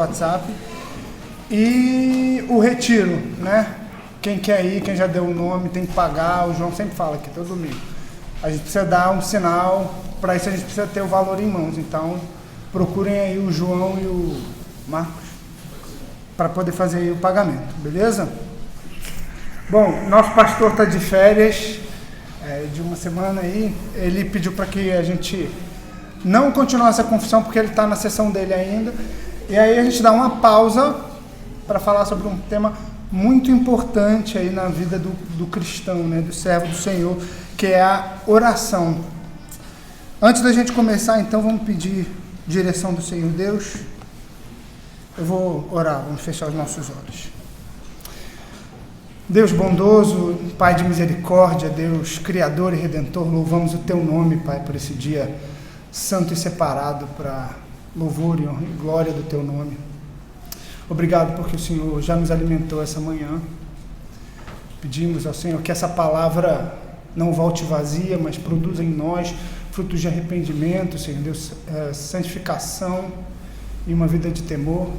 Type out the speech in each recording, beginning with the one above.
WhatsApp. E o retiro, né? Quem quer ir, quem já deu o nome, tem que pagar. O João sempre fala aqui, todo domingo. A gente precisa dar um sinal, para isso a gente precisa ter o valor em mãos. Então, procurem aí o João e o Marcos para poder fazer aí o pagamento, beleza? Bom, nosso pastor está de férias de uma semana aí. Ele pediu para que a gente não continuasse a confissão, porque ele está na sessão dele ainda. E aí a gente dá uma pausa para falar sobre um tema muito importante aí na vida do cristão, né, do servo do Senhor, que é a oração. Antes da gente começar, então, vamos pedir direção do Senhor Deus. Eu vou orar, vamos fechar os nossos olhos. Deus bondoso, Pai de misericórdia, Deus Criador e Redentor, louvamos o Teu nome, Pai, por esse dia santo e separado para louvor e honra e glória do Teu nome. Obrigado porque o Senhor já nos alimentou essa manhã. Pedimos ao Senhor que essa palavra não volte vazia, mas produza em nós frutos de arrependimento, Senhor Deus, santificação e uma vida de temor.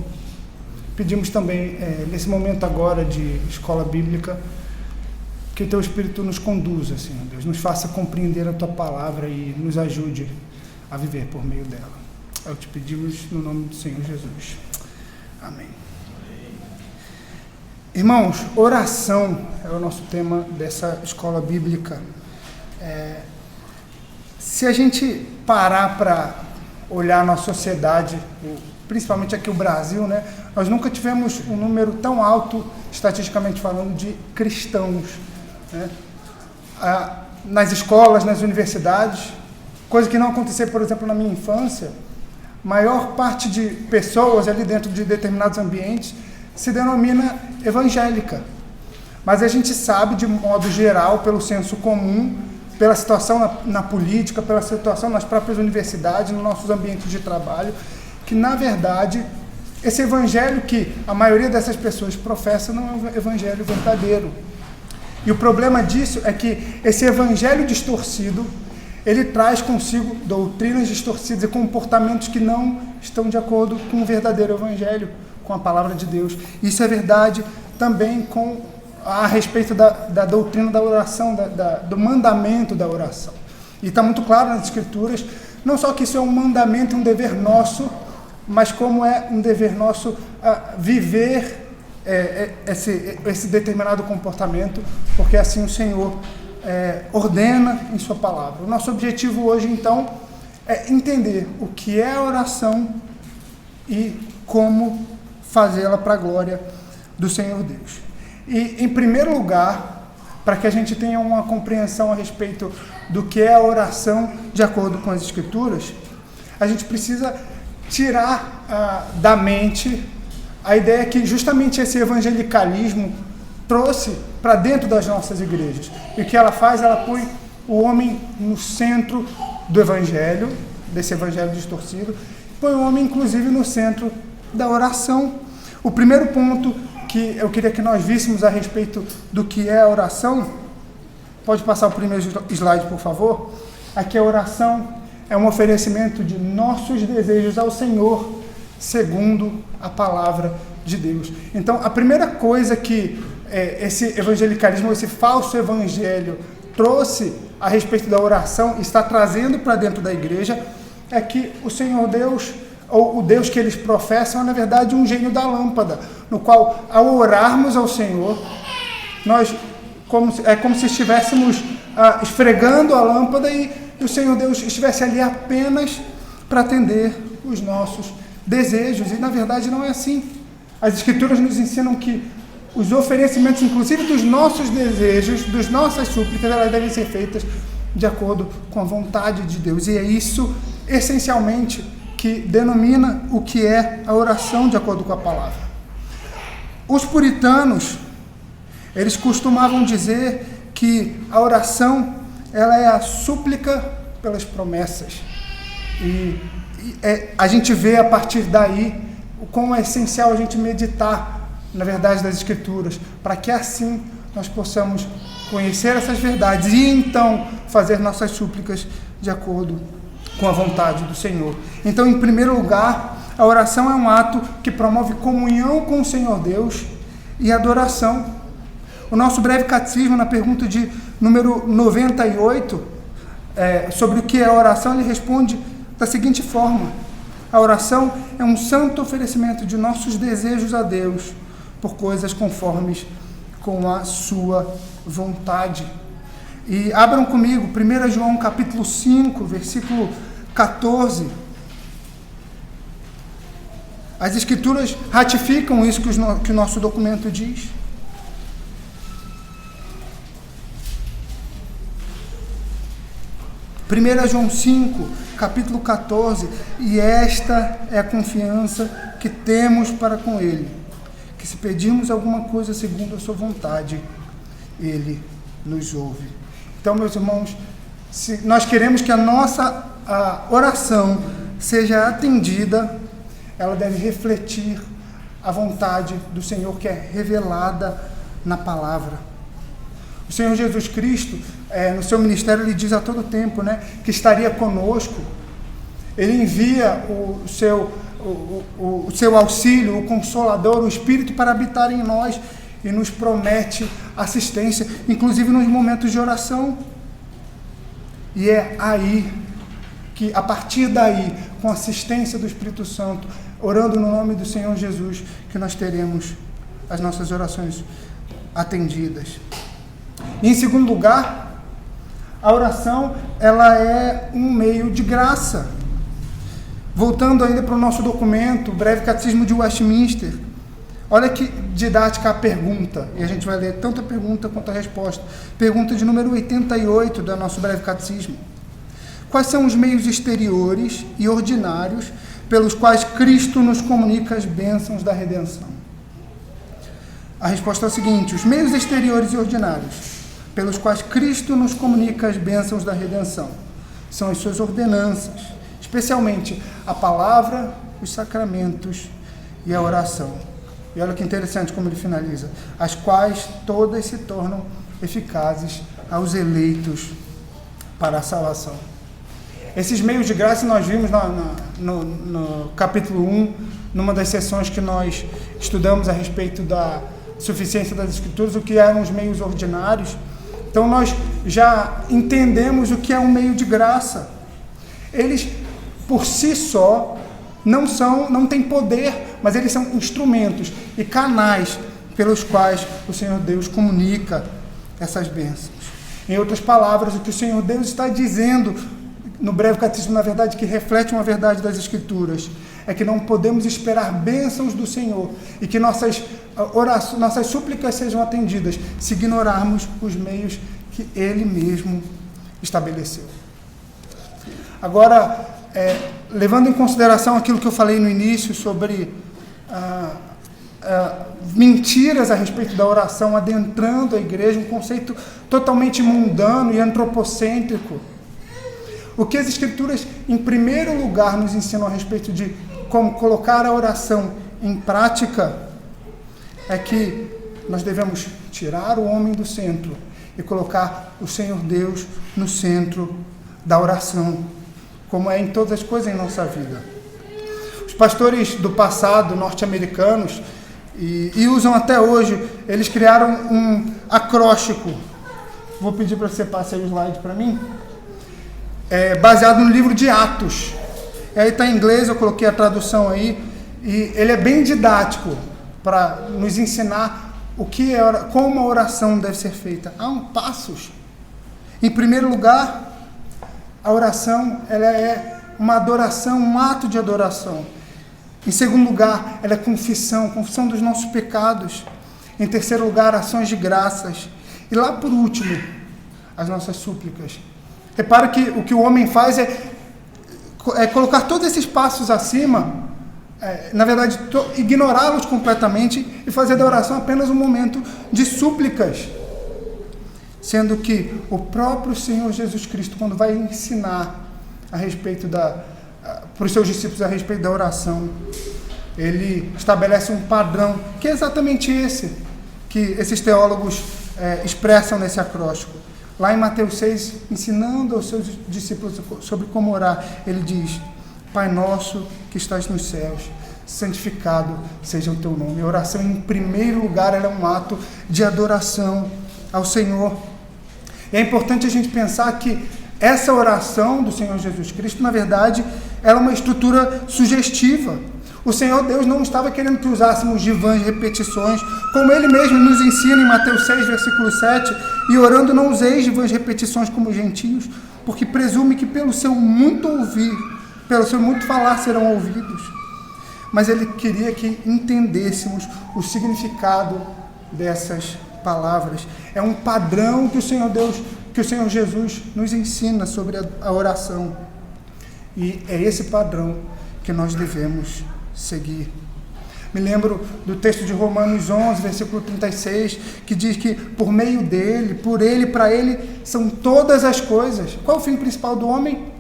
Pedimos também, nesse momento agora de escola bíblica, que o Teu Espírito nos conduza, Senhor Deus, nos faça compreender a Tua palavra e nos ajude a viver por meio dela. Eu te pedimos no nome do Senhor Jesus. Amém. Irmãos, oração é o nosso tema dessa escola bíblica. Se a gente parar para olhar a nossa sociedade, principalmente aqui o Brasil, né, nós nunca tivemos um número tão alto, estatisticamente falando, de cristãos, né, nas escolas, nas universidades, coisa que não acontecia, por exemplo, na minha infância. Maior parte de pessoas ali dentro de determinados ambientes se denomina evangélica. Mas a gente sabe, de modo geral, pelo senso comum, pela situação na política, pela situação nas próprias universidades, nos nossos ambientes de trabalho, que, na verdade, esse evangelho que a maioria dessas pessoas professa não é um evangelho verdadeiro. E o problema disso é que esse evangelho distorcido, ele traz consigo doutrinas distorcidas e comportamentos que não estão de acordo com o verdadeiro evangelho, com a palavra de Deus. Isso é verdade também a respeito da doutrina da oração, do mandamento da oração. E está muito claro nas Escrituras, não só que isso é um mandamento, um dever nosso, mas como é um dever nosso viver esse determinado comportamento, porque assim o Senhor ordena em sua palavra. O nosso objetivo hoje, então, é entender o que é a oração e como fazê-la para a glória do Senhor Deus. E, em primeiro lugar, para que a gente tenha uma compreensão a respeito do que é a oração de acordo com as Escrituras, a gente precisa tirar da mente a ideia que justamente esse evangelicalismo trouxe para dentro das nossas igrejas. E o que ela faz? Ela põe o homem no centro do evangelho, desse evangelho distorcido, põe o homem, inclusive, no centro da oração. O primeiro ponto que eu queria que nós víssemos a respeito do que é a oração, pode passar o primeiro slide, por favor? Aqui a oração é um oferecimento de nossos desejos ao Senhor, segundo a palavra de Deus. Então, a primeira coisa que esse evangelicalismo, esse falso evangelho trouxe a respeito da oração, está trazendo para dentro da igreja, é que o Senhor Deus, ou o Deus que eles professam, é na verdade um gênio da lâmpada, no qual, ao orarmos ao Senhor, nós é como se estivéssemos esfregando a lâmpada e o Senhor Deus estivesse ali apenas para atender os nossos desejos, e na verdade não é assim. As Escrituras nos ensinam que os oferecimentos, inclusive dos nossos desejos, das nossas súplicas, elas devem ser feitas de acordo com a vontade de Deus. E é isso, essencialmente, que denomina o que é a oração de acordo com a palavra. Os puritanos, eles costumavam dizer que a oração, ela é a súplica pelas promessas. E a gente vê a partir daí o quão é essencial a gente meditar na verdade das Escrituras, para que assim nós possamos conhecer essas verdades e então fazer nossas súplicas de acordo com a vontade do Senhor. Então, em primeiro lugar, a oração é um ato que promove comunhão com o Senhor Deus e adoração. O nosso breve catecismo, na pergunta de número 98, sobre o que é oração, ele responde da seguinte forma: a oração é um santo oferecimento de nossos desejos a Deus por coisas conformes com a sua vontade. E abram comigo 1 João capítulo 5, versículo 14. As Escrituras ratificam isso que o nosso documento diz. 1 João 5, capítulo 14, e esta é a confiança que temos para com Ele, que se pedirmos alguma coisa segundo a sua vontade, Ele nos ouve. Então, meus irmãos, se nós queremos que a nossa oração seja atendida, ela deve refletir a vontade do Senhor que é revelada na palavra. O Senhor Jesus Cristo, no seu ministério, ele diz a todo tempo, que estaria conosco. Ele envia o seu auxílio, o Consolador, o Espírito para habitar em nós e nos promete assistência, inclusive nos momentos de oração. E é aí que, a partir daí, com a assistência do Espírito Santo, orando no nome do Senhor Jesus, que nós teremos as nossas orações atendidas. E, em segundo lugar, a oração, ela é um meio de graça. Voltando ainda para o nosso documento, o Breve Catecismo de Westminster, olha que didática a pergunta, e a gente vai ler tanto a pergunta quanto a resposta. Pergunta de número 88 do nosso Breve Catecismo. Quais são os meios exteriores e ordinários pelos quais Cristo nos comunica as bênçãos da redenção? A resposta é a seguinte: os meios exteriores e ordinários pelos quais Cristo nos comunica as bênçãos da redenção são as suas ordenanças, especialmente a palavra, os sacramentos e a oração. E olha que interessante como ele finaliza: as quais todas se tornam eficazes aos para a salvação. Esses meios de graça nós vimos no capítulo 1, numa das sessões que nós estudamos a respeito da suficiência das Escrituras, o que eram os meios ordinários. Então nós já entendemos o que é um meio de graça. Eles, por si só, não têm poder, mas eles são instrumentos e canais pelos quais o Senhor Deus comunica essas bênçãos. Em outras palavras, o que o Senhor Deus está dizendo no Breve Catecismo, na verdade, que reflete uma verdade das Escrituras, é que não podemos esperar bênçãos do Senhor e que nossas súplicas sejam atendidas se ignorarmos os meios que Ele mesmo estabeleceu. Agora, levando em consideração aquilo que eu falei no início sobre mentiras a respeito da oração, adentrando a igreja, um conceito totalmente mundano e antropocêntrico, o que as Escrituras, em primeiro lugar, nos ensinam a respeito de como colocar a oração em prática, é que nós devemos tirar o homem do centro e colocar o Senhor Deus no centro da oração, como é em todas as coisas em nossa vida. Os pastores do passado, norte-americanos, e usam até hoje, eles criaram um acróstico. Vou pedir para você passar o slide para mim. Baseado no livro de Atos. E aí está em inglês, eu coloquei a tradução aí, e ele é bem didático para nos ensinar como a oração deve ser feita. Há passos. Em primeiro lugar, a oração ela é uma adoração, um ato de adoração. Em segundo lugar, ela é confissão dos nossos pecados. Em terceiro lugar, ações de graças. E lá por último, as nossas súplicas. Repara que o que o homem faz é colocar todos esses passos acima, na verdade, ignorá-los completamente e fazer da oração apenas um momento de súplicas. Sendo que o próprio Senhor Jesus Cristo, quando vai ensinar a respeito para os seus discípulos a respeito da oração, ele estabelece um padrão, que é exatamente esse que esses teólogos expressam nesse acróstico. Lá em Mateus 6, ensinando aos seus discípulos sobre como orar, ele diz: Pai nosso que estás nos céus, santificado seja o teu nome. A oração, em primeiro lugar, ela é um ato de adoração ao Senhor. E é importante a gente pensar que essa oração do Senhor Jesus Cristo, na verdade, ela é uma estrutura sugestiva. O Senhor Deus não estava querendo que usássemos de vãs repetições, como Ele mesmo nos ensina em Mateus 6, versículo 7, e orando não useis de vãs repetições como os gentios, porque presume que pelo seu muito ouvir, pelo seu muito falar serão ouvidos. Mas Ele queria que entendêssemos o significado dessas palavras. É um padrão que o Senhor Deus, que o Senhor Jesus nos ensina sobre a oração. E é esse padrão que nós devemos seguir. Me lembro do texto de Romanos 11, versículo 36, que diz que por meio dele, por ele, para ele, são todas as coisas. Qual é o fim principal do homem?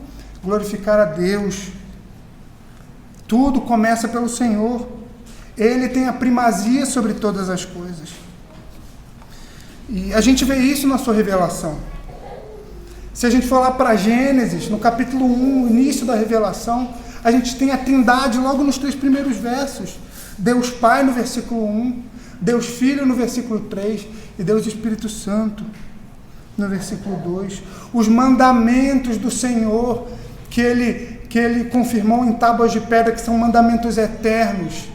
Glorificar a Deus. Tudo começa pelo Senhor. Ele tem a primazia sobre todas as coisas. E a gente vê isso na sua revelação. Se a gente for lá para Gênesis, no capítulo 1, início da revelação, a gente tem a Trindade logo nos 3 primeiros versos. Deus Pai no versículo 1, Deus Filho no versículo 3 e Deus Espírito Santo no versículo 2. Os mandamentos do Senhor que ele confirmou em tábuas de pedra, que são mandamentos eternos,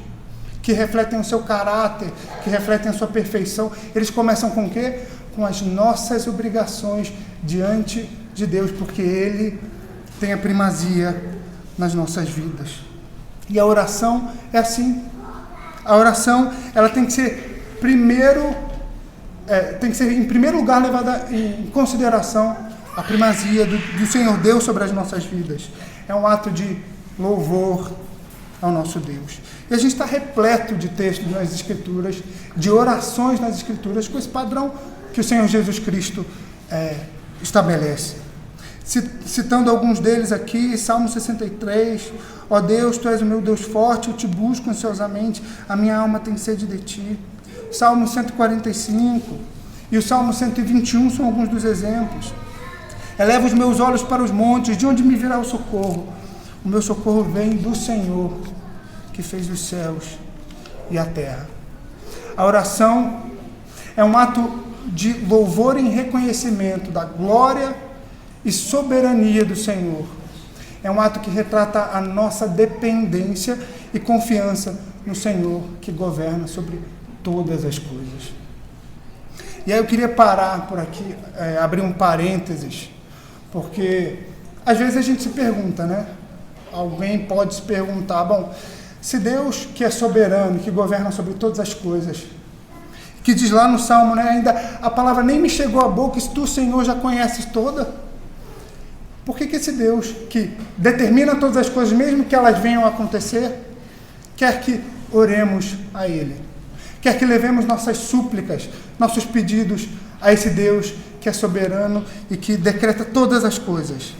que refletem o seu caráter, que refletem a sua perfeição. Eles começam com o quê? Com as nossas obrigações diante de Deus, porque Ele tem a primazia nas nossas vidas. E a oração é assim. A oração, ela tem que ser em primeiro lugar levada em consideração a primazia do Senhor Deus sobre as nossas vidas. É um ato de louvor ao nosso Deus. E a gente está repleto de textos nas Escrituras, de orações nas Escrituras, com esse padrão que o Senhor Jesus Cristo estabelece. Citando alguns deles aqui, Salmo 63, ó Deus, Tu és o meu Deus forte, eu te busco ansiosamente, a minha alma tem sede de Ti. Salmo 145 e o Salmo 121 são alguns dos exemplos. Eleva os meus olhos para os montes, de onde me virá o socorro? O meu socorro vem do Senhor, que fez os céus e a terra. A oração é um ato de louvor e reconhecimento da glória e soberania do Senhor. É um ato que retrata a nossa dependência e confiança no Senhor, que governa sobre todas as coisas. E aí eu queria parar por aqui, abrir um parênteses, porque às vezes a gente se pergunta, né? Alguém pode se perguntar, bom, se Deus, que é soberano, que governa sobre todas as coisas, que diz lá no Salmo, né, ainda a palavra nem me chegou à boca, se tu, Senhor, já conheces toda, por que esse Deus, que determina todas as coisas, mesmo que elas venham a acontecer, quer que oremos a Ele? Quer que levemos nossas súplicas, nossos pedidos a esse Deus que é soberano e que decreta todas as coisas?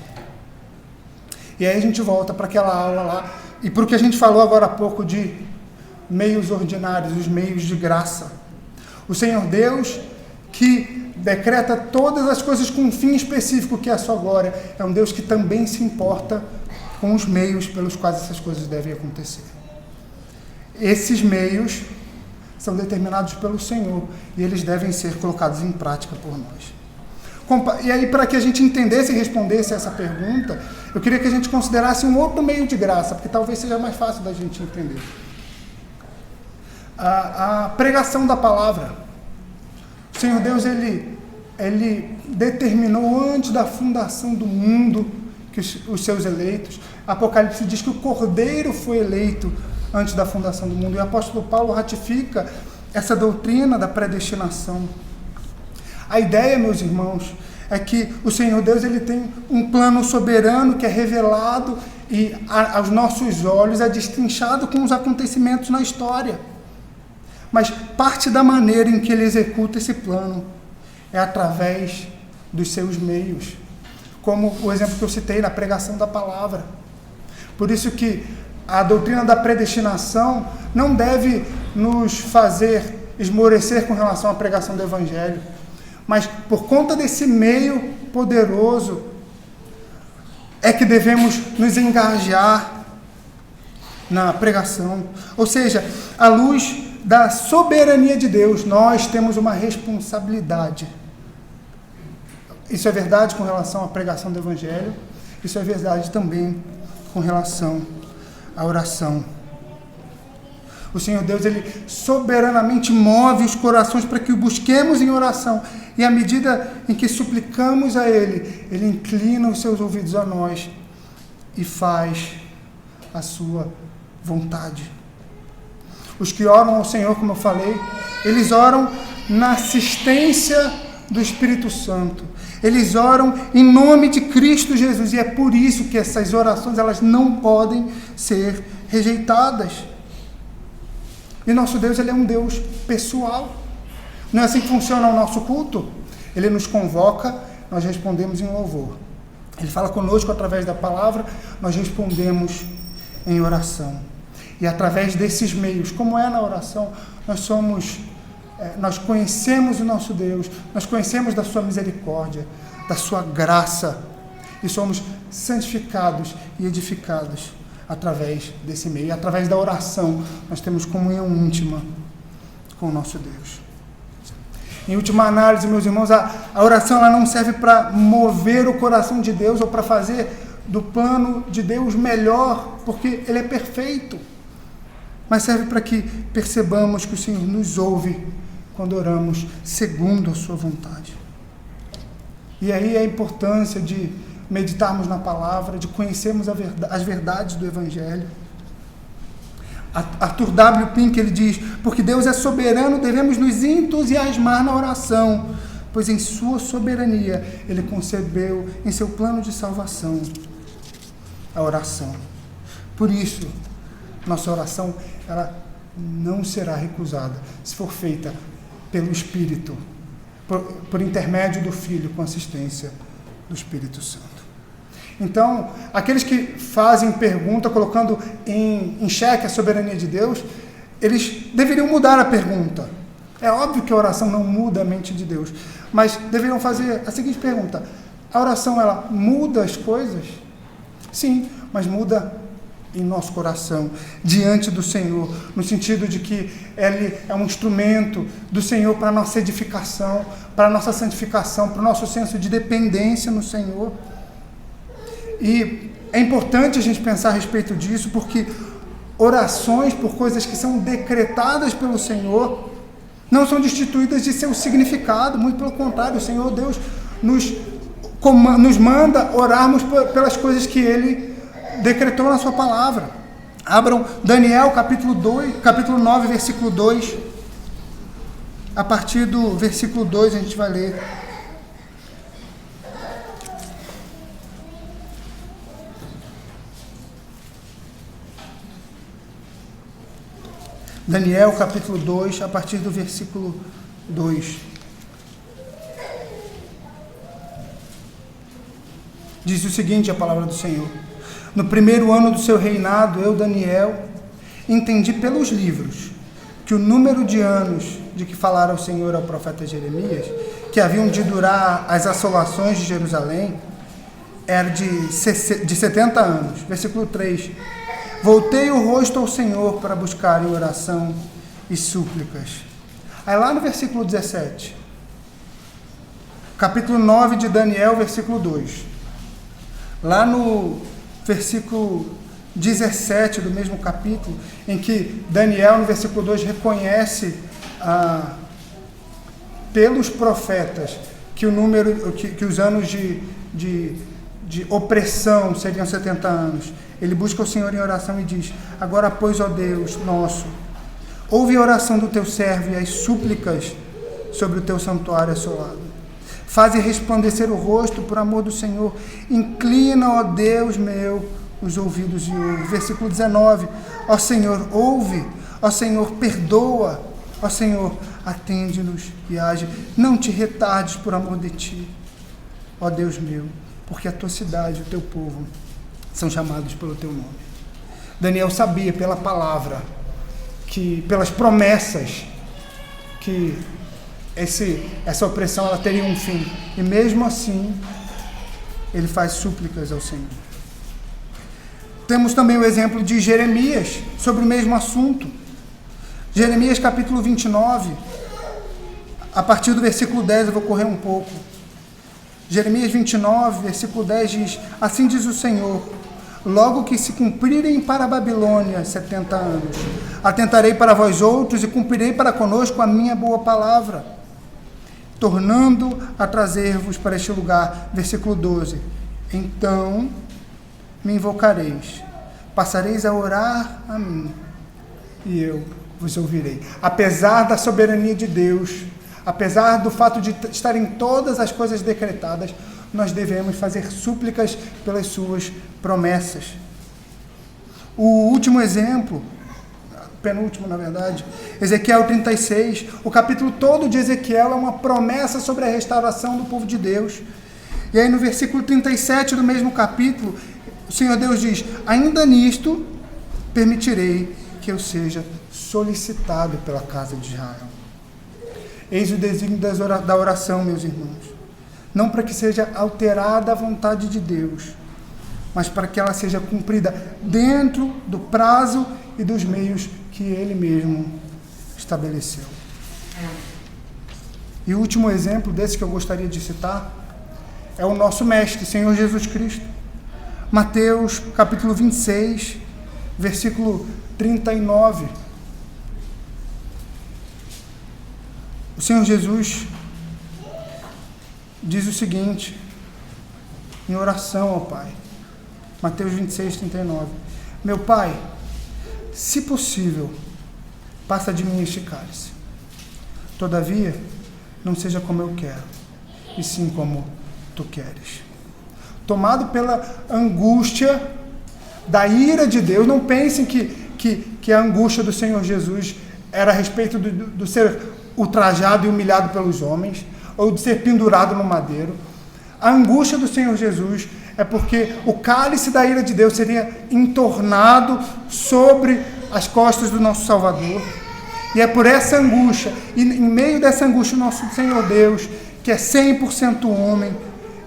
E aí a gente volta para aquela aula lá, e para o que a gente falou agora há pouco de meios ordinários, os meios de graça. O Senhor Deus, que decreta todas as coisas com um fim específico, que é a sua glória, é um Deus que também se importa com os meios pelos quais essas coisas devem acontecer. Esses meios são determinados pelo Senhor e eles devem ser colocados em prática por nós. E aí, para que a gente entendesse e respondesse essa pergunta, eu queria que a gente considerasse um outro meio de graça, porque talvez seja mais fácil da gente entender. A pregação da palavra. O Senhor Deus, Ele determinou antes da fundação do mundo que os seus eleitos. Apocalipse diz que o Cordeiro foi eleito antes da fundação do mundo. E o apóstolo Paulo ratifica essa doutrina da predestinação. A ideia, meus irmãos, é que o Senhor Deus, Ele tem um plano soberano que é revelado e aos nossos olhos é destrinchado com os acontecimentos na história. Mas parte da maneira em que Ele executa esse plano é através dos seus meios, como o exemplo que eu citei na pregação da palavra. Por isso que a doutrina da predestinação não deve nos fazer esmorecer com relação à pregação do Evangelho, mas por conta desse meio poderoso é que devemos nos engajar na pregação. Ou seja, à luz da soberania de Deus, nós temos uma responsabilidade. Isso é verdade com relação à pregação do Evangelho, isso é verdade também com relação à oração. O Senhor Deus, Ele soberanamente move os corações para que o busquemos em oração. E à medida em que suplicamos a Ele, Ele inclina os seus ouvidos a nós e faz a sua vontade. Os que oram ao Senhor, como eu falei, eles oram na assistência do Espírito Santo. Eles oram em nome de Cristo Jesus. E é por isso que essas orações, elas não podem ser rejeitadas. E nosso Deus, Ele é um Deus pessoal. Não é assim que funciona o nosso culto? Ele nos convoca, nós respondemos em louvor. Ele fala conosco através da palavra, nós respondemos em oração. E através desses meios, como é na oração, nós conhecemos o nosso Deus, nós conhecemos da sua misericórdia, da sua graça, e somos santificados e edificados através desse meio. E através da oração, nós temos comunhão íntima com o nosso Deus. Em última análise, meus irmãos, a oração ela não serve para mover o coração de Deus ou para fazer do plano de Deus melhor, porque Ele é perfeito, mas serve para que percebamos que o Senhor nos ouve quando oramos segundo a sua vontade. E aí a importância de meditarmos na palavra, de conhecermos as verdades do Evangelho. Arthur W. Pink, ele diz: porque Deus é soberano, devemos nos entusiasmar na oração, pois em sua soberania Ele concebeu em seu plano de salvação a oração. Por isso, nossa oração ela não será recusada se for feita pelo Espírito, por intermédio do Filho, com assistência do Espírito Santo. Então, aqueles que fazem pergunta colocando em xeque a soberania de Deus, eles deveriam mudar a pergunta. É óbvio que a oração não muda a mente de Deus, mas deveriam fazer a seguinte pergunta: a oração ela muda as coisas? Sim, mas muda em nosso coração, diante do Senhor, no sentido de que Ele é um instrumento do Senhor para a nossa edificação, para a nossa santificação, para o nosso senso de dependência no Senhor. E é importante a gente pensar a respeito disso, porque orações por coisas que são decretadas pelo Senhor não são destituídas de seu significado, muito pelo contrário, o Senhor Deus nos manda orarmos pelas coisas que Ele decretou na sua palavra. Abram Daniel capítulo 9, versículo 2. A partir do versículo 2 a gente vai ler. Daniel capítulo 2, a partir do versículo 2. Diz o seguinte a palavra do Senhor: no primeiro ano do seu reinado, eu, Daniel, entendi pelos livros que o número de anos de que falara o Senhor ao profeta Jeremias, que haviam de durar as assolações de Jerusalém, era de 70 anos. Versículo 3. Voltei o rosto ao Senhor para buscar em oração e súplicas. Aí lá no versículo 17, capítulo 9 de Daniel, versículo 2. Lá no versículo 17 do mesmo capítulo, em que Daniel, no versículo 2, reconhece pelos profetas que os anos de opressão seriam 70 anos. Ele busca o Senhor em oração e diz: agora, pois, ó Deus nosso, ouve a oração do teu servo e as súplicas sobre o teu santuário assolado. Faze resplandecer o rosto por amor do Senhor. Inclina, ó Deus meu, os ouvidos e ouve. Versículo 19. Ó Senhor, ouve. Ó Senhor, perdoa. Ó Senhor, atende-nos e age. Não te retardes por amor de ti, ó Deus meu, porque a tua cidade e o teu povo são chamados pelo teu nome. Daniel sabia pela palavra, pelas promessas, que essa opressão ela teria um fim. E mesmo assim, ele faz súplicas ao Senhor. Temos também o exemplo de Jeremias, sobre o mesmo assunto. Jeremias capítulo 29, a partir do versículo 10, eu vou correr um pouco. Jeremias 29, versículo 10 diz: assim diz o Senhor, logo que se cumprirem para a Babilônia 70 anos, atentarei para vós outros e cumprirei para conosco a minha boa palavra, tornando a trazer-vos para este lugar. Versículo 12: então me invocareis, passareis a orar a mim, e eu vos ouvirei. Apesar da soberania de Deus, apesar do fato de estarem todas as coisas decretadas, nós devemos fazer súplicas pelas suas promessas. O último exemplo, penúltimo na verdade, Ezequiel 36, o capítulo todo de Ezequiel é uma promessa sobre a restauração do povo de Deus. E aí no versículo 37 do mesmo capítulo, o Senhor Deus diz: ainda nisto permitirei que eu seja solicitado pela casa de Israel. Eis o desígnio da oração, meus irmãos. Não para que seja alterada a vontade de Deus, mas para que ela seja cumprida dentro do prazo e dos meios que Ele mesmo estabeleceu. E o último exemplo desse que eu gostaria de citar é o nosso Mestre, Senhor Jesus Cristo. Mateus capítulo 26, versículo 39. O Senhor Jesus diz o seguinte, em oração ao Pai, Mateus 26, 39. Meu Pai, se possível, passa de mim este cálice. Todavia, não seja como eu quero, e sim como tu queres. Tomado pela angústia da ira de Deus, não pensem que a angústia do Senhor Jesus era a respeito do ser ultrajado e humilhado pelos homens, ou de ser pendurado no madeiro. A angústia do Senhor Jesus é porque o cálice da ira de Deus seria entornado sobre as costas do nosso Salvador. E é por essa angústia, e em meio dessa angústia, o nosso Senhor Deus, que é 100% homem,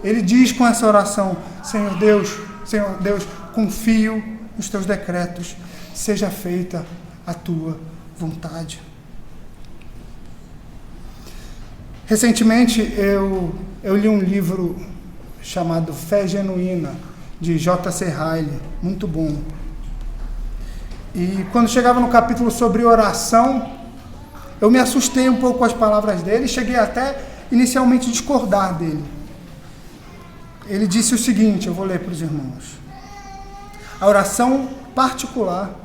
Ele diz com essa oração: Senhor Deus, confio nos teus decretos, seja feita a tua vontade. Recentemente eu li um livro chamado Fé Genuína, de J.C. Ryle, muito bom. E quando chegava no capítulo sobre oração, eu me assustei um pouco com as palavras dele, cheguei até inicialmente a discordar dele. Ele disse o seguinte, eu vou ler para os irmãos: a oração particular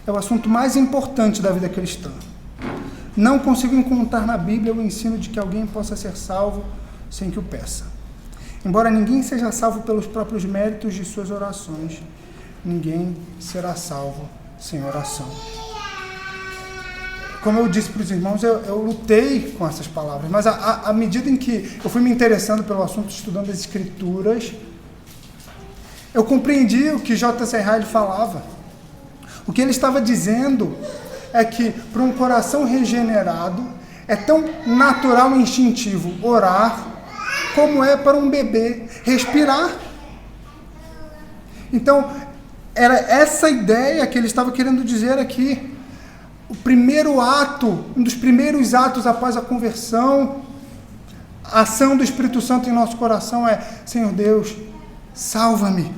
é o assunto mais importante da vida cristã. Não consigo encontrar na Bíblia o ensino de que alguém possa ser salvo sem que o peça. Embora ninguém seja salvo pelos próprios méritos de suas orações, ninguém será salvo sem oração. Como eu disse para os irmãos, eu lutei com essas palavras, mas à medida em que eu fui me interessando pelo assunto, estudando as Escrituras, eu compreendi o que J.C. Ryle falava. O que ele estava dizendo é que para um coração regenerado é tão natural e instintivo orar como é para um bebê respirar. Então, era essa ideia que ele estava querendo dizer aqui. O primeiro ato, um dos primeiros atos após a conversão, a ação do Espírito Santo em nosso coração é: Senhor Deus, salva-me.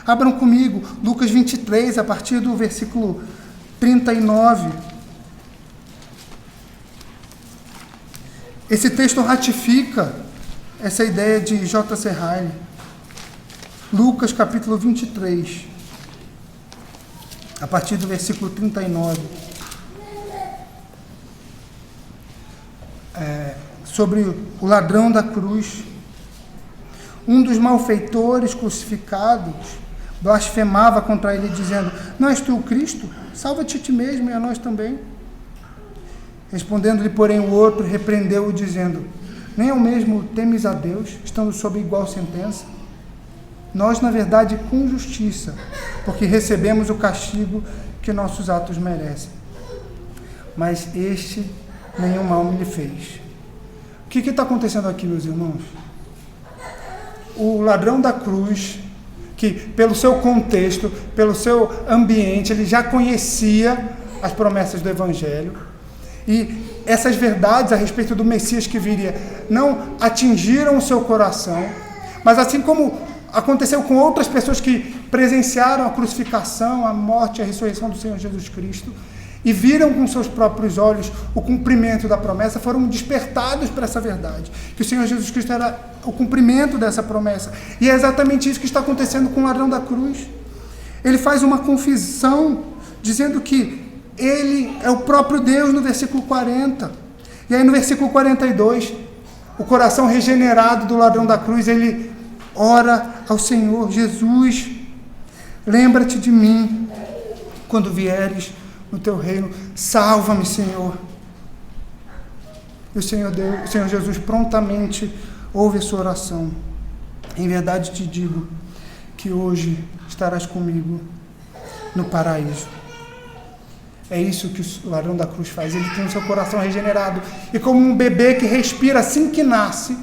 Abram comigo Lucas 23, a partir do versículo 39. Esse texto ratifica essa ideia de J.C. Ryle. Lucas capítulo 23, a partir do versículo 39. Sobre o ladrão da cruz. Um dos malfeitores crucificados blasfemava contra ele, dizendo: não és tu o Cristo? Salva-te a ti mesmo e a nós também. Respondendo-lhe, porém, o outro repreendeu-o, dizendo: nem ao mesmo temes a Deus, estando sob igual sentença? Nós, na verdade, com justiça, porque recebemos o castigo que nossos atos merecem. Mas este nenhum mal me lhe fez. O que está acontecendo aqui, meus irmãos? O ladrão da cruz que pelo seu contexto, pelo seu ambiente, ele já conhecia as promessas do Evangelho. E essas verdades a respeito do Messias que viria não atingiram o seu coração, mas assim como aconteceu com outras pessoas que presenciaram a crucificação, a morte e a ressurreição do Senhor Jesus Cristo, e viram com seus próprios olhos o cumprimento da promessa, foram despertados para essa verdade, que o Senhor Jesus Cristo era o cumprimento dessa promessa. E é exatamente isso que está acontecendo com o ladrão da cruz. Ele faz uma confissão, dizendo que ele é o próprio Deus no versículo 40. E aí no versículo 42, o coração regenerado do ladrão da cruz, ele ora ao Senhor: Jesus, lembra-te de mim quando vieres no teu reino, salva-me, Senhor. E o Senhor Jesus prontamente ouve a sua oração. Em verdade te digo que hoje estarás comigo no paraíso. É isso que o ladrão da cruz faz. Ele tem o seu coração regenerado. E como um bebê que respira assim que nasce,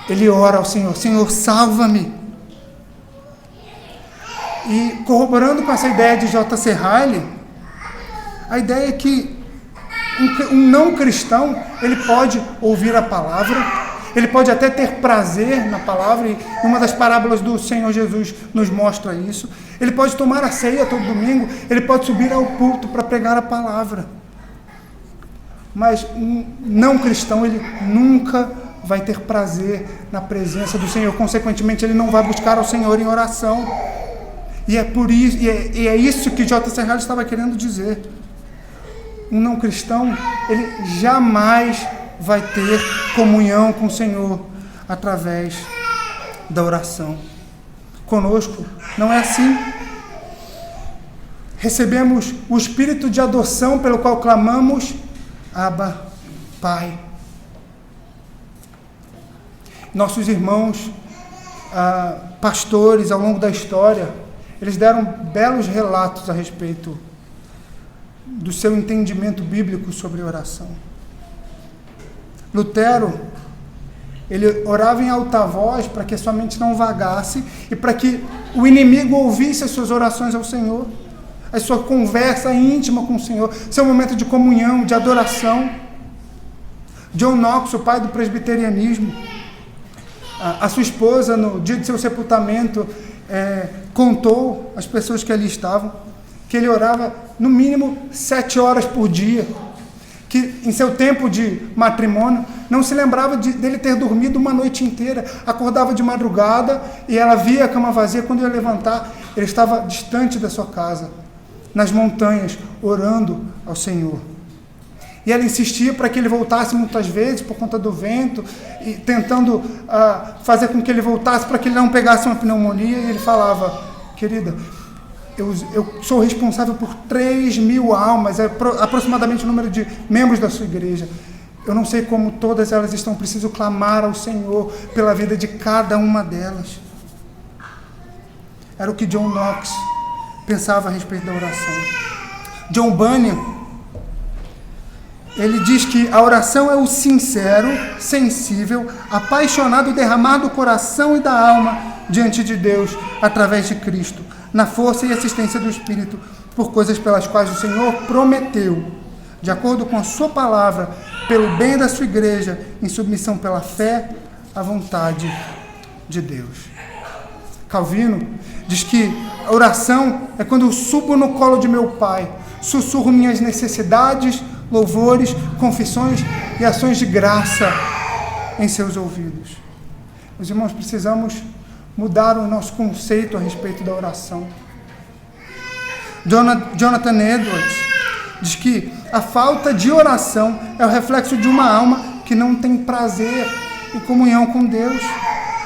ele ora ao Senhor: Senhor, salva-me. E corroborando com essa ideia de J.C. Ryle, a ideia é que um não cristão, ele pode ouvir a palavra, ele pode até ter prazer na palavra, e uma das parábolas do Senhor Jesus nos mostra isso. Ele pode tomar a ceia todo domingo, ele pode subir ao púlpito para pregar a palavra. Mas um não cristão, ele nunca vai ter prazer na presença do Senhor, consequentemente ele não vai buscar ao Senhor em oração. E é por isso, e é isso que J.C. Ryle estava querendo dizer. Um não cristão, ele jamais vai ter comunhão com o Senhor através da oração. Conosco não é assim. Recebemos o espírito de adoção pelo qual clamamos: Abba, Pai. Nossos irmãos pastores ao longo da história, eles deram belos relatos a respeito do seu entendimento bíblico sobre oração. Lutero, ele orava em alta voz para que a sua mente não vagasse e para que o inimigo ouvisse as suas orações ao Senhor, a sua conversa íntima com o Senhor, seu momento de comunhão, de adoração. John Knox, o pai do presbiterianismo, a sua esposa, no dia de seu sepultamento, contou às pessoas que ali estavam que ele orava no mínimo 7 horas por dia, que em seu tempo de matrimônio não se lembrava dele ter dormido uma noite inteira, acordava de madrugada e ela via a cama vazia. Quando ia levantar, ele estava distante da sua casa, nas montanhas, orando ao Senhor. E ela insistia para que ele voltasse muitas vezes por conta do vento, e tentando fazer com que ele voltasse para que ele não pegasse uma pneumonia. E ele falava: querida, eu sou responsável por 3.000 almas, aproximadamente o número de membros da sua igreja. Eu não sei como todas elas estão, preciso clamar ao Senhor pela vida de cada uma delas. Era o que John Knox pensava a respeito da oração. John Bunyan, ele diz que a oração é o sincero, sensível, apaixonado derramar do coração e da alma diante de Deus, através de Cristo, na força e assistência do Espírito, por coisas pelas quais o Senhor prometeu, de acordo com a sua palavra, pelo bem da sua igreja, em submissão pela fé à vontade de Deus. Calvino diz que a oração é quando eu subo no colo de meu Pai, sussurro minhas necessidades, louvores, confissões e ações de graça em seus ouvidos. Meus irmãos, precisamos mudar o nosso conceito a respeito da oração. Jonathan Edwards diz que a falta de oração é o reflexo de uma alma que não tem prazer em comunhão com Deus.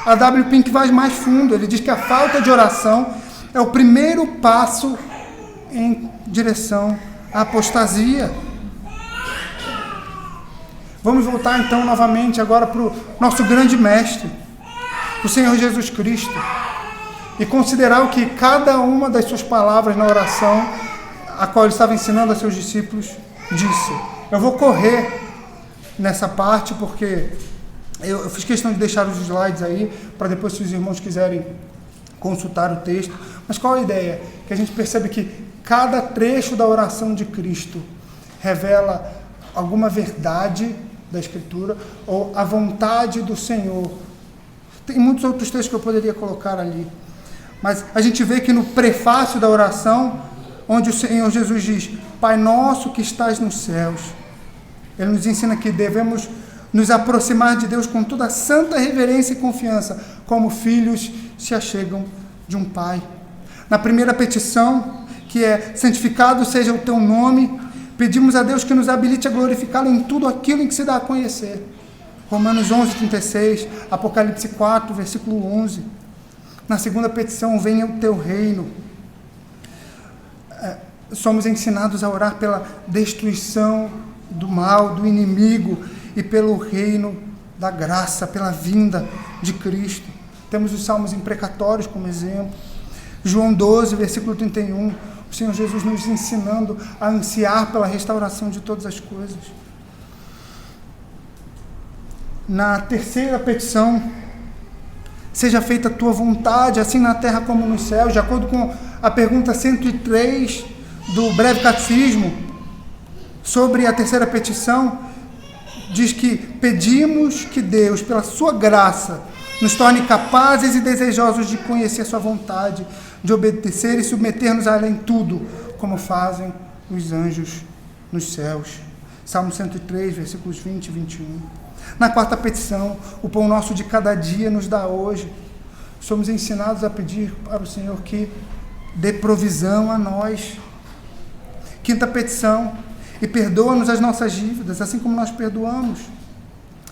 A W. Pink vai mais fundo. Ele diz que a falta de oração é o primeiro passo em direção à apostasia. Vamos voltar então novamente agora para o nosso grande mestre, o Senhor Jesus Cristo, e considerar o que cada uma das suas palavras na oração, a qual ele estava ensinando a seus discípulos, disse. Eu vou correr nessa parte porque eu fiz questão de deixar os slides aí, para depois, se os irmãos quiserem consultar o texto. Mas qual a ideia? Que a gente percebe que cada trecho da oração de Cristo revela alguma verdade da Escritura ou a vontade do Senhor. Tem muitos outros textos que eu poderia colocar ali. Mas a gente vê que no prefácio da oração, onde o Senhor Jesus diz: Pai nosso que estás nos céus, Ele nos ensina que devemos nos aproximar de Deus com toda santa reverência e confiança, como filhos se achegam de um pai. Na primeira petição, que é: santificado seja o teu nome, pedimos a Deus que nos habilite a glorificá-lo em tudo aquilo em que se dá a conhecer. Romanos 11:36, Apocalipse 4, versículo 11. Na segunda petição: venha o teu reino. Somos ensinados a orar pela destruição do mal, do inimigo, e pelo reino da graça, pela vinda de Cristo. Temos os salmos imprecatórios como exemplo. João 12, versículo 31, o Senhor Jesus nos ensinando a ansiar pela restauração de todas as coisas. Na terceira petição: seja feita a tua vontade, assim na terra como nos céus, de acordo com a pergunta 103 do breve catecismo, sobre a terceira petição, diz que pedimos que Deus, pela sua graça, nos torne capazes e desejosos de conhecer sua vontade, de obedecer e submeter-nos a ela em tudo, como fazem os anjos nos céus. Salmo 103, versículos 20 e 21. Na quarta petição: o pão nosso de cada dia nos dá hoje. Somos ensinados a pedir para o Senhor que dê provisão a nós. Quinta petição: e perdoa-nos as nossas dívidas, assim como nós perdoamos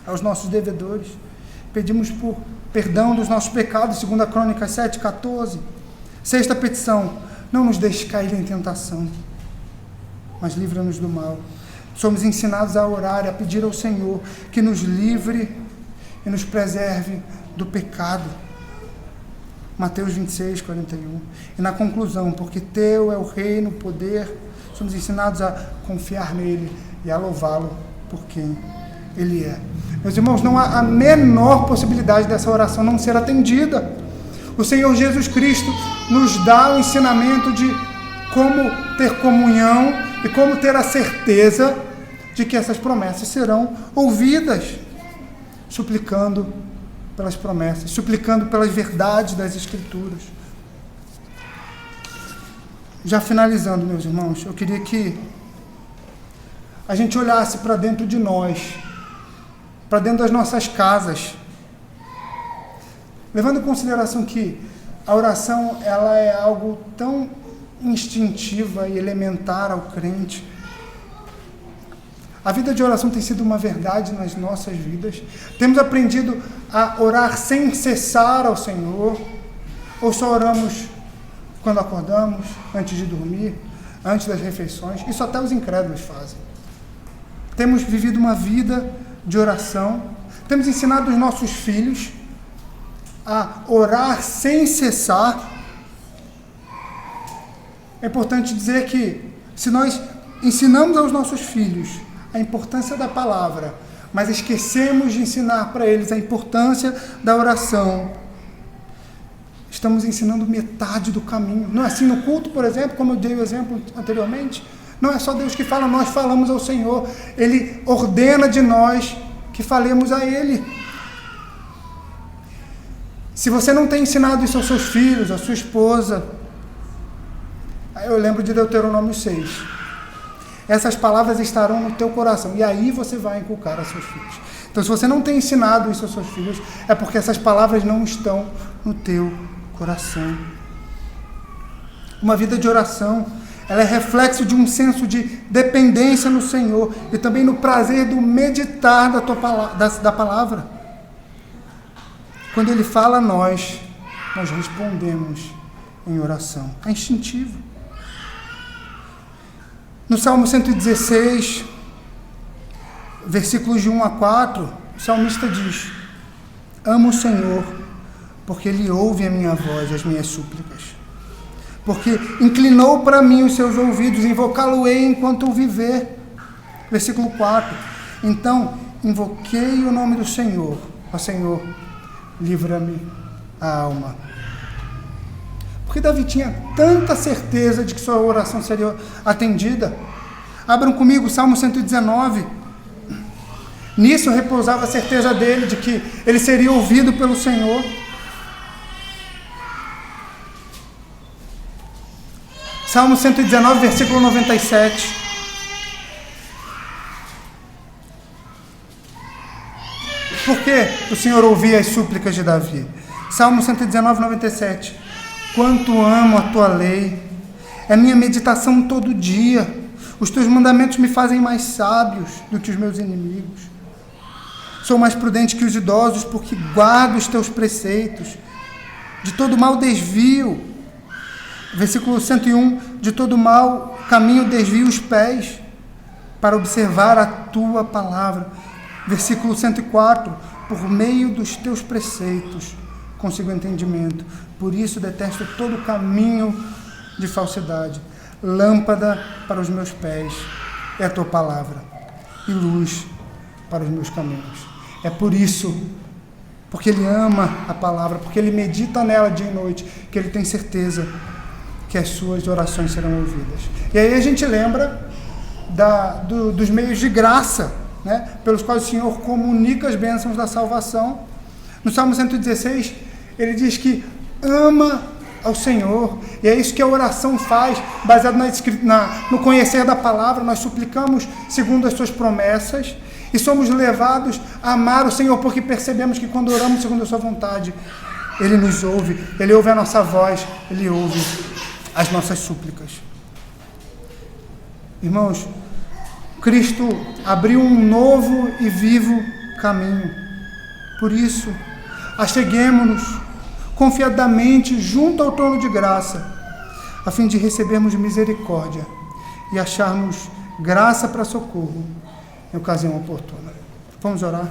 aos nossos devedores. Pedimos por perdão dos nossos pecados, 2 Crônicas 7:14. Sexta petição: não nos deixe cair em tentação, mas livra-nos do mal. Somos ensinados a orar e a pedir ao Senhor que nos livre e nos preserve do pecado. Mateus 26:41. E na conclusão: porque teu é o reino, o poder. Somos ensinados a confiar nele e a louvá-lo por quem ele é. Meus irmãos, não há a menor possibilidade dessa oração não ser atendida. O Senhor Jesus Cristo nos dá o ensinamento de como ter comunhão e como ter a certeza de que essas promessas serão ouvidas, suplicando pelas promessas, suplicando pelas verdades das Escrituras. Já finalizando, meus irmãos, eu queria que a gente olhasse para dentro de nós, para dentro das nossas casas, levando em consideração que a oração ela é algo tão instintiva e elementar ao crente. A vida de oração tem sido uma verdade nas nossas vidas. Temos aprendido a orar sem cessar ao Senhor, ou só oramos quando acordamos, antes de dormir, antes das refeições? Isso até os incrédulos fazem. Temos vivido uma vida de oração, temos ensinado os nossos filhos a orar sem cessar. É importante dizer que, se nós ensinamos aos nossos filhos a importância da palavra, mas esquecemos de ensinar para eles a importância da oração, estamos ensinando metade do caminho. Não é assim no culto, por exemplo, como eu dei o exemplo anteriormente? Não é só Deus que fala, nós falamos ao Senhor. Ele ordena de nós que falemos a Ele. Se você não tem ensinado isso aos seus filhos, à sua esposa, eu lembro de Deuteronômio 6. Essas palavras estarão no teu coração, e aí você vai inculcar aos seus filhos. Então, se você não tem ensinado isso aos seus filhos, é porque essas palavras não estão no teu coração. Uma vida de oração, ela é reflexo de um senso de dependência no Senhor e também no prazer do meditar da palavra. Quando Ele fala a nós respondemos em oração. É instintivo. No Salmo 116, versículos de 1 a 4, o salmista diz: amo o Senhor, porque Ele ouve a minha voz e as minhas súplicas. Porque inclinou para mim os seus ouvidos, invocá-lo-ei enquanto eu viver. Versículo 4. Então, invoquei o nome do Senhor. Ó Senhor, livra-me a alma. Porque Davi tinha tanta certeza de que sua oração seria atendida. Abram comigo Salmo 119. Nisso repousava a certeza dele de que ele seria ouvido pelo Senhor. Salmo 119, versículo 97. Por que o Senhor ouvia as súplicas de Davi? Salmo 119, 97. Quanto amo a tua lei, é minha meditação todo dia. Os teus mandamentos me fazem mais sábios do que os meus inimigos. Sou mais prudente que os idosos, porque guardo os teus preceitos. De todo mal desvio. Versículo 101. De todo mal caminho desvio os pés, para observar a tua palavra. Versículo 104. Por meio dos teus preceitos consigo entendimento. Por isso detesto todo caminho de falsidade. Lâmpada para os meus pés é a tua palavra, e luz para os meus caminhos. É por isso, porque ele ama a palavra, porque ele medita nela dia e noite, que ele tem certeza que as suas orações serão ouvidas. E aí a gente lembra dos meios de graça, né, pelos quais o Senhor comunica as bênçãos da salvação. No Salmo 116, ele diz que ama ao Senhor, e é isso que a oração faz, baseado no conhecer da palavra. Nós suplicamos segundo as suas promessas, e somos levados a amar o Senhor, porque percebemos que quando oramos segundo a sua vontade, Ele nos ouve, Ele ouve a nossa voz, Ele ouve as nossas súplicas. Irmãos, Cristo abriu um novo e vivo caminho. Por isso, acheguemo-nos confiadamente junto ao trono de graça, a fim de recebermos misericórdia e acharmos graça para socorro em ocasião oportuna. Vamos orar?